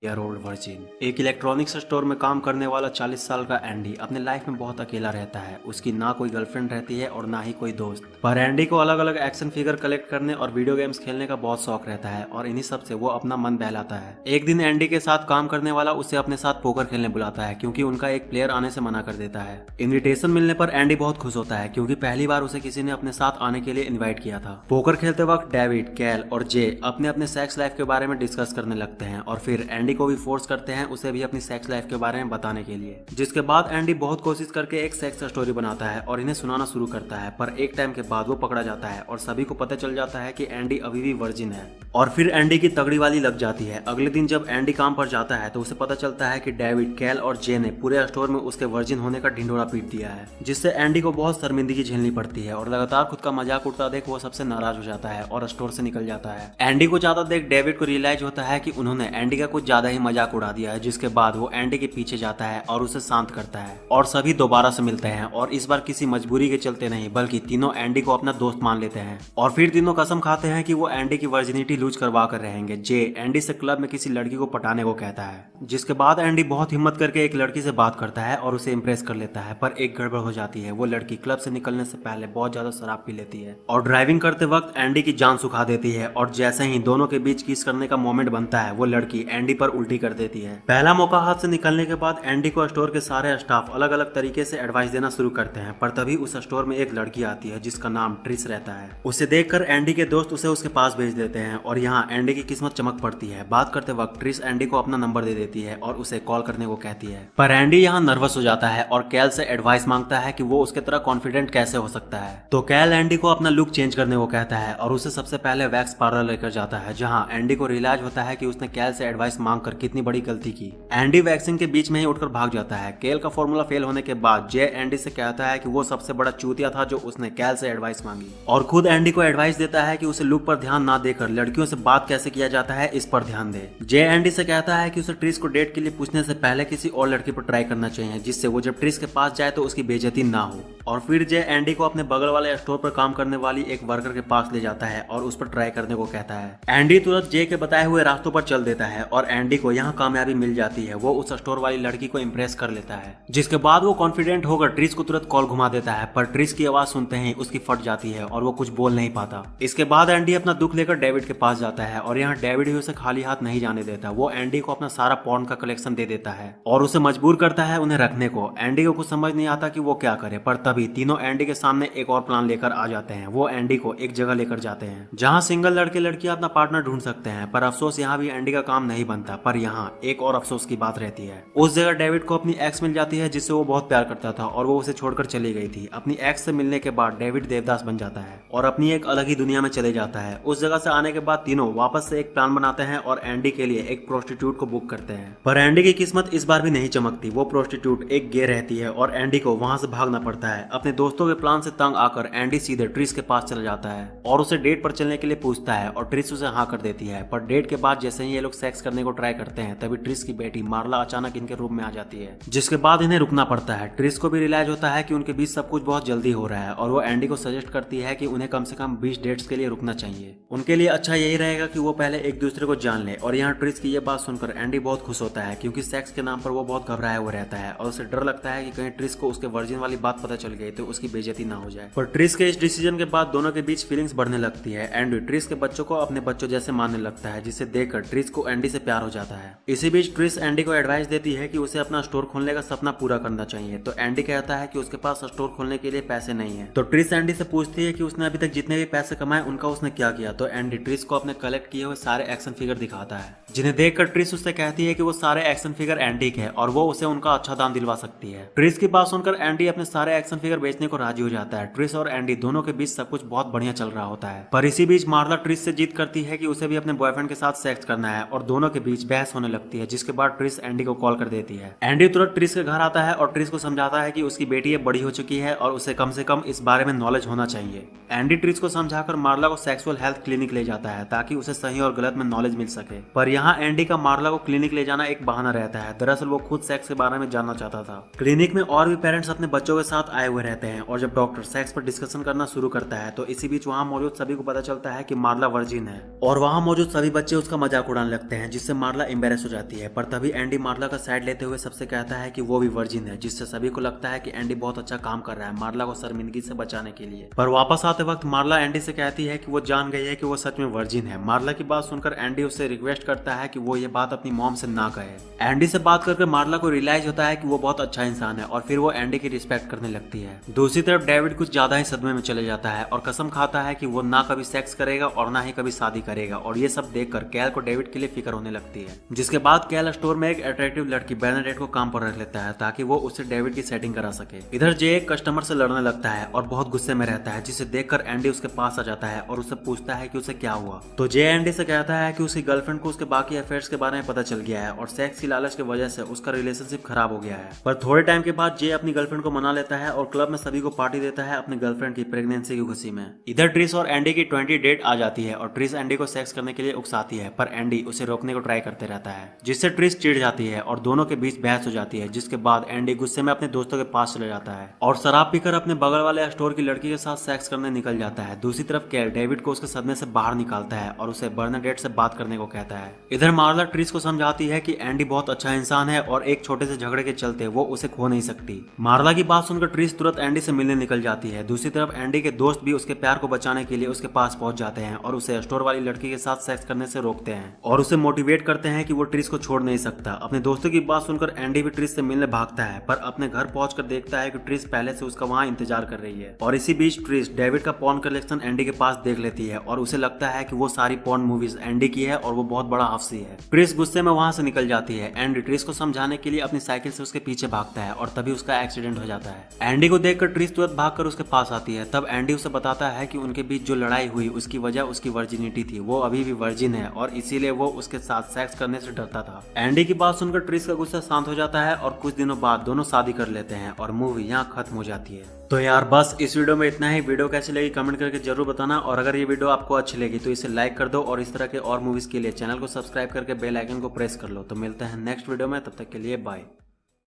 Year old virgin. एक electronics store में काम करने वाला 40 साल का एंडी अपने लाइफ में बहुत अकेला रहता है। उसकी ना कोई गर्लफ्रेंड रहती है और ना ही कोई दोस्त। पर एंडी को अलग अलग एक्शन फिगर कलेक्ट करने और वीडियो गेम्स खेलने का बहुत शौक रहता है और इन्हीं सब से वो अपना मन बहलाता है। एक दिन एंडी के साथ काम करने वाला उसे अपने साथ पोकर खेलने बुलाता है क्योंकि उनका एक प्लेयर आने से मना कर देता है। इन्विटेशन मिलने पर एंडी बहुत खुश होता है क्योंकि पहली बार उसे किसी ने अपने साथ आने के लिए इन्वाइट किया था। पोकर खेलते वक्त डेविड, कैल और जे अपने अपने सेक्स लाइफ के बारे में डिस्कस करने लगते हैं और फिर एंडी को भी फोर्स करते हैं उसे भी अपनी सेक्स लाइफ के बारे में बताने के लिए। जिसके बाद एंडी बहुत कोशिश करके एक सेक्स स्टोरी बनाता है और इन्हें सुनाना शुरू करता है, पर एक टाइम के बाद वो पकड़ा जाता है और सभी को पता चल जाता है कि एंडी अभी भी वर्जिन है। और फिर एंडी की तगड़ी वाली लग जाती है। अगले दिन जब एंडी काम पर जाता है तो उसे पता चलता है कि डेविड, कैल और जे ने पूरे स्टोर में उसके वर्जिन होने का ढिंढोरा पीट दिया है, जिससे एंडी को बहुत शर्मिंदगी झेलनी पड़ती है और लगातार खुद का मजाक उड़ता देख वो सबसे नाराज हो जाता है और स्टोर से निकल जाता है। एंडी को ज्यादा देख डेविड को रियलाइज होता है कि उन्होंने एंडी का कुछ ज्यादा ही मजाक उड़ा दिया है, जिसके बाद वो एंडी के पीछे जाता है और उसे शांत करता है और सभी दोबारा से मिलते हैं और इस बार किसी मजबूरी के चलते नहीं बल्कि तीनों एंडी को अपना दोस्त मान लेते हैं और फिर तीनों कसम खाते हैं कि वो एंडी की वर्जिनिटी लूज करवा कर रहेंगे। जे एंडी से क्लब में किसी लड़की को पटाने को कहता है, जिसके बाद एंडी बहुत हिम्मत करके एक लड़की से बात करता है और उसे इम्प्रेस कर लेता है, पर एक गड़बड़ हो जाती है। वो लड़की क्लब से निकलने से पहले बहुत ज्यादा शराब पी लेती है और ड्राइविंग करते वक्त एंडी की जान सुखा देती है और जैसे ही दोनों के बीच किस करने का मोमेंट बनता है वो लड़की एंडी पर उल्टी कर देती है। पहला मौका हाथ से निकलने के बाद एंडी को स्टोर के सारे स्टाफ अलग अलग तरीके से एडवाइस देना शुरू करते हैं, पर तभी उस स्टोर में एक लड़की आती है जिसका नाम ट्रिस रहता है। उसे देखकर एंडी के दोस्त उसे उसके पास भेज देते हैं और यहाँ एंडी की किस्मत चमक पड़ती है। बात करते वक्त ट्रिस एंडी को अपना नंबर दे देती है और उसे कॉल करने को कहती है, पर एंडी यहाँ नर्वस हो जाता है और कैल से एडवाइस मांगता है कि वो उसके तरह कॉन्फिडेंट कैसे हो सकता है। तो कैल एंडी को अपना लुक चेंज करने को कहता है और उसे सबसे पहले वैक्स पार्लर लेकर जाता है, जहाँ एंडी को रियलाइज होता है कि उसने कैल से एडवाइस मांगकर कितनी बड़ी गलती की। एंडी वैक्सिंग के बीच में ही उठकर भाग जाता है। केल का फॉर्मूला फेल होने के बाद जे एंडी से कहता है कि वो सबसे बड़ा चूतिया था जो उसने कैल से एडवाइस मांगी और खुद एंडी को एडवाइस देता है कि उसे लुक पर ध्यान ना देकर लड़कियों से बात कैसे किया जाता है इस पर ध्यान दे। जे एंडी से कहता है कि उसे ट्रिस को डेट के लिए पूछने से पहले किसी और लड़की पर ट्राई करना चाहिए, जिससे वो जब ट्रिस के पास जाए तो उसकी बेइज्जती ना हो। और फिर जे एंडी को अपने बगल वाले स्टोर पर काम करने वाली एक वर्कर के पास ले जाता है और उस पर ट्राई करने को कहता है। एंडी तुरंत जे के बताए हुए रास्तों पर चल देता है और एंडी को यहाँ कामयाबी मिल जाती है। वो उस स्टोर वाली लड़की को इम्प्रेस कर लेता है, जिसके बाद वो कॉन्फिडेंट होकर ट्रिस को तुरंत कॉल घुमा देता है, पर ट्रिस की आवाज सुनते ही उसकी फट जाती है और वो कुछ बोल नहीं पाता। इसके बाद एंडी अपना दुख लेकर डेविड के पास जाता है और यहाँ डेविड ही उसे खाली हाथ नहीं जाने देता। वो एंडी को अपना सारा पॉर्न का कलेक्शन दे देता है और उसे मजबूर करता है उन्हें रखने को। एंडी को कुछ समझ नहीं आता कि वो क्या करे, पर तभी तीनों एंडी के सामने एक और प्लान लेकर आ जाते हैं। वो एंडी को एक जगह लेकर जाते हैं जहाँ सिंगल लड़के लड़कियां अपना पार्टनर ढूंढ सकते हैं, पर अफसोस यहाँ भी एंडी का काम नहीं बनता। पर यहाँ एक और अफसोस की बात रहती है। उस जगह डेविड को अपनी एक्स मिल जाती है जिससे वो बहुत प्यार करता था और वो उसे छोड़कर चली गई थी। अपनी एक्स से मिलने के बाद डेविड देवदास बन जाता है और अपनी एक अलग ही दुनिया में चले जाता है। उस जगह से आने के बाद तीनों वापस से एक प्लान बनाते हैं और एंडी के लिए एक प्रोस्टिट्यूट को बुक करते हैं, पर एंडी की किस्मत इस बार भी नहीं चमकती। वो प्रोस्टिट्यूट एक गे रहती है और एंडी को वहां से भागना पड़ता है। अपने दोस्तों के प्लान से तंग आकर एंडी सीधे ट्रिस के पास चला जाता है और उसे डेट पर चलने के लिए पूछता है और ट्रिस उसे हाँ कर देती है। पर डेट के बाद जैसे ही ये लोग सेक्स करने को ट्राई करते हैं तभी ट्रिस की बेटी मार्ला अचानक इनके रूम में आ जाती है, जिसके बाद इन्हें रुकना पड़ता है। ट्रिस को भी रियलाइज होता है कि उनके बीच सब कुछ बहुत जल्दी हो रहा है और वो एंडी को सजेस्ट करती है कि उन्हें कम से कम 20 डेट्स के लिए रुकना चाहिए। उनके लिए अच्छा यही रहेगा कि वो पहले एक दूसरे को जान ले। और यहाँ ट्रिस की ये बात सुनकर एंडी बहुत खुश होता है क्योंकि सेक्स के नाम पर वो बहुत घबराया हुआ रहता है और उसे डर लगता है कि कहीं ट्रिस को उसके वर्जिन वाली बात पता चल गई तो उसकी बेइज्जती ना हो जाए। पर ट्रिस के इस डिसीजन के बाद दोनों के बीच फीलिंग्स बढ़ने लगती है। एंडी ट्रिस के बच्चों को अपने बच्चों जैसे मानने लगता है, जिसे देखकर ट्रिस को एंडी से प्यार हो जाता है। इसी बीच ट्रिस एंडी को एडवाइस देती है कि उसे अपना स्टोर खोलने का सपना पूरा करना चाहिए, तो एंडी कहता है कि उसके पास स्टोर खोलने के लिए पैसे नहीं है। तो ट्रिस एंडी से पूछती है कि उसने अभी तक जितने भी पैसे कमाए उनका उसने क्या किया। तो एंडी ट्रिस को अपने कलेक्ट किए हुए सारे एक्शन फिगर दिखाता है, जिन्हें देखकर ट्रिस उससे कहती है कि वो सारे एक्शन फिगर एंडी के हैं और वो उसे उनका अच्छा दाम दिलवा सकती है। ट्रिस की बात सुनकर एंडी अपने सारे एक्शन फिगर बेचने को राजी हो जाता है। ट्रिस और एंडी दोनों के बीच सब कुछ बहुत बढ़िया चल रहा होता है, पर इसी बीच मार्ला ट्रिस से जीत करती है कि उसे भी अपने बॉयफ्रेंड के साथ सेक्स करना है और दोनों के बीच बहस होने लगती है, जिसके बाद ट्रिस एंडी को कॉल कर देती है। एंडी तुरंत ट्रिस के घर आता है और ट्रिस को समझाता है कि उसकी बेटी बड़ी हो चुकी है और उसे कम से कम इस बारे में नॉलेज होना चाहिए। एंडी ट्रिस को समझाकर मार्ला को सेक्सुअल हेल्थ क्लिनिक ले जाता है ताकि उसे सही और गलत में नॉलेज मिल सके, पर यहाँ एंडी का मार्ला को क्लिनिक ले जाना एक बहाना रहता है। दरअसल वो खुद सेक्स के बारे में जानना चाहता था। क्लिनिक में और भी पेरेंट्स अपने बच्चों के साथ आए हुए रहते हैं और जब डॉक्टर सेक्स पर डिस्कशन करना शुरू करता है तो इसी बीच वहाँ मौजूद सभी को पता चलता है कि मार्ला वर्जिन है और वहाँ मौजूद सभी बच्चे उसका मजाक उड़ाने लगते हैं, जिससे मार्ला एम्बेरस हो जाती है, पर तभी एंडी मार्ला का साइड लेते हुए सबसे कहता है कि वो भी वर्जिन है, जिससे सभी को लगता है कि एंडी बहुत अच्छा काम कर रहा है मार्ला को शर्मिंदगी से बचाने के लिए। पर वापस आते वक्त मार्ला एंडी से कहती है कि वो जान गई है कि वो सच में वर्जिन है। मार्ला की बात सुनकर एंडी उससे रिक्वेस्ट करता है कि वो ये बात अपनी मॉम से ना कहे। एंडी से बात करके मार्ला को रियलाइज होता है कि वो बहुत अच्छा इंसान है और फिर वो एंडी की रिस्पेक्ट करने लगती है। दूसरी तरफ डेविड कुछ ज्यादा ही सदमे में चले जाता है और कसम खाता है कि वो ना कभी सेक्स करेगा और ना ही कभी शादी करेगा। और ये सब देखकर कैल को डेविड के लिए फिक्र होने लगती है, जिसके बाद कैल स्टोर में एक अट्रैक्टिव लड़की बेर्नाडेट को काम पर रख लेता है ताकि वो उससे डेविड की सेटिंग करा सके। इधर जे एक कस्टमर से लड़ने लगता है और बहुत गुस्से में रहता है, जिसे देखकर एंडी उसके पास आ जाता है और उससे पूछता है कि उसे क्या हुआ। तो जे एंडी से कहता है कि उसकी गर्लफ्रेंड को उसके बाकी अफेयर्स के बारे में पता चल गया है और सेक्स की लालच की वजह से उसका रिलेशनशिप खराब हो गया है। पर थोड़े टाइम के बाद जे अपनी गर्लफ्रेंड को मना लेता है और क्लब में सभी को पार्टी देता है अपनी गर्लफ्रेंड की प्रेगनेंसी की खुशी में। इधर ट्रिस और एंडी की 20 डेट आ जाती है और ट्रिस एंडी को सेक्स करने के लिए उकसाती है, पर एंडी उसे रोकने को ट्राई करते रहता है, जिससे ट्रिस चिढ़ जाती है और दोनों के बीच बहस हो जाती है। जिसके बाद एंडी गुस्से में अपने दोस्तों के पास चले जाता है और शराब पीकर अपने बगल वाले स्टोर की लड़की के साथ सेक्स करने निकल जाता है। दूसरी तरफ कैल डेविड को उसके सदमे से बाहर निकालता है और उसे बर्नाडेट से बात करने को कहता है। इधर मार्ला ट्रिस को समझाती है कि एंडी बहुत अच्छा इंसान है और एक छोटे से झगड़े के चलते वो उसे खो नहीं सकती। मार्ला की बात सुनकर ट्रिस तुरंत एंडी से मिलने निकल जाती है। दूसरी तरफ एंडी के दोस्त भी उसके प्यार को बचाने के लिए उसके पास पहुंच जाते हैं और उसे स्टोर वाली लड़की के साथ सेक्स करने से रोकते हैं और उसे मोटिवेट करते हैं कि वो ट्रिस को छोड़ नहीं सकता। अपने दोस्तों की बात सुनकर एंडी भी ट्रिस से मिलने भागता है, पर अपने घर पहुंचकर देखता है कि ट्रिस पहले से उसका वहां इंतजार कर रही है। और इसी बीच ट्रिस डेविड का पॉर्न कलेक्शन एंडी के पास देख लेती है और उसे लगता है कि वो सारी पॉर्न मूवीज एंडी की है और वो बहुत बड़ा हफ्सी है। ट्रिस गुस्से में वहां से निकल जाती है। एंडी ट्रिस को समझाने के लिए अपनी साइकिल से उसके पीछे भागता है और तभी उसका एक्सीडेंट हो जाता है। एंडी को देखकर ट्रिस तुरंत भागकर उसके पास आती है। तब एंडी उसे बताता है कि उनके बीच जो लड़ाई हुई उसकी वजह उसकी वर्जिनिटी थी, वो अभी भी वर्जिन है और इसीलिए वो उसके साथ सेक्स करने से डरता था। एंडी की बात सुनकर ट्रिस का गुस्सा शांत हो जाता है और कुछ दिनों बाद दोनों शादी कर लेते हैं और मूवी यहाँ खत्म हो जाती है। तो यार बस इस वीडियो में इतना ही। वीडियो कैसी लगी कमेंट करके जरूर बताना और अगर ये वीडियो आपको अच्छी लगी तो इसे लाइक कर दो और इस तरह के और मूवीज के लिए चैनल को सब्सक्राइब करके बेल आइकन को प्रेस कर लो। तो मिलते हैं नेक्स्ट वीडियो में, तब तक के लिए बाय।